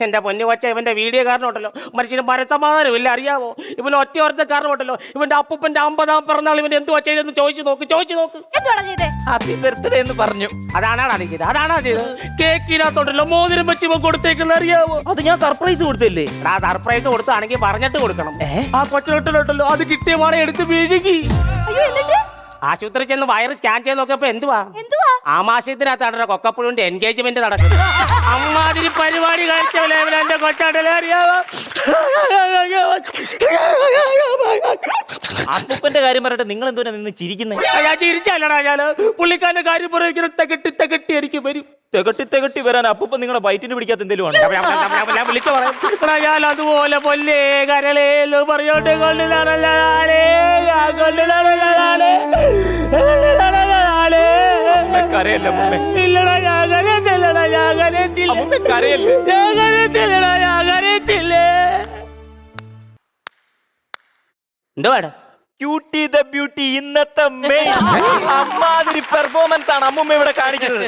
എന്റെ പൊന്നു കൊച്ച ഇവന്റെ വീഡിയോ കാരണമുണ്ടല്ലോ മനുഷ്യന് മനസമാധാനമില്ല അറിയാവോ? ഇവന് ഒറ്റ കാരണമുണ്ടല്ലോ ഇവന്റെ അപ്പൂപ്പന്റെ 50-ാം പിറന്നാൾ ഇവൻ എന്തുവാ ചെയ്തെന്ന് ചോദിച്ചു നോക്ക്. എന്തുവാടാ ചെയ്തേ? ഹാപ്പി ബർത്ത്ഡേ എന്ന് പറഞ്ഞു. അതാണാ നീ ചെയ്തത്? അതാണോ ചെയ്തത്? കേക്കിനകത്തോണ്ടല്ലോ മോതിരം വെച്ച് ഇവൻ കൊടുത്തേക്കുന്ന അറിയാവോ? അത് ഞാൻ സർപ്രൈസ് കൊടുത്തില്ലേ? ആ സർപ്രൈസ് കൊടുത്താണെങ്കിൽ പറഞ്ഞിട്ട് കൊടുക്കണം. ആ കൊച്ചിലോട്ടല്ലോ അത് കിട്ടിയ പാടെ എടുത്ത് വീഴുകി. അയ്യോ എന്നിട്ട് ആശുപത്രി ചെന്ന് വയറ് സ്കാൻ ചെയ്ത് നോക്കിയപ്പോ എന്തുവാ ആമാശയത്തിനകത്താണ് കൊക്കപ്പുഴുവിന്റെ എൻഗേജ്മെന്റ് നടക്കുന്നത്. അമ്മാതിരി പരിപാടി കഴിച്ചവലെ എന്റെ കൊച്ചാട്ടല്ലേ അറിയാവോ? അപ്പൂപ്പന്റെ കാര്യം പറഞ്ഞിട്ട് നിങ്ങൾ എന്തോരാ നിന്ന് ചിരിക്കുന്നേ? ഞാൻ ചിരിച്ചല്ലടാ ഞാൻ പുള്ളിക്കാരന്റെ കാര്യം പറയുന്ന തെകട്ടി എനിക്ക് വരും. തെകട്ടി വരാൻ അപ്പൂപ്പൻ നിങ്ങളെ വയറ്റിന് പിടിക്കാത്ത എന്തെങ്കിലും ആണ്. ഞാൻ വിളിച്ചു പറയാം ഞാൻ അതുപോലെ പൊല്ലേ കരളേന്ന് പറയോട്ടെ കൊള്ളിലാണല്ലേ കരയല്ല ഇല്ലടാ ഞാൻ കരയത്തില്ലേ. എന്തോ വേണം ക്യൂട്ടി ദ ബ്യൂട്ടി ഇന്നത്തെ മെയിൻ അമ്മാതിരി പെർഫോമൻസ് ആണ് അമ്മൂമ്മ ഇവിടെ കാണിക്കുന്നത്.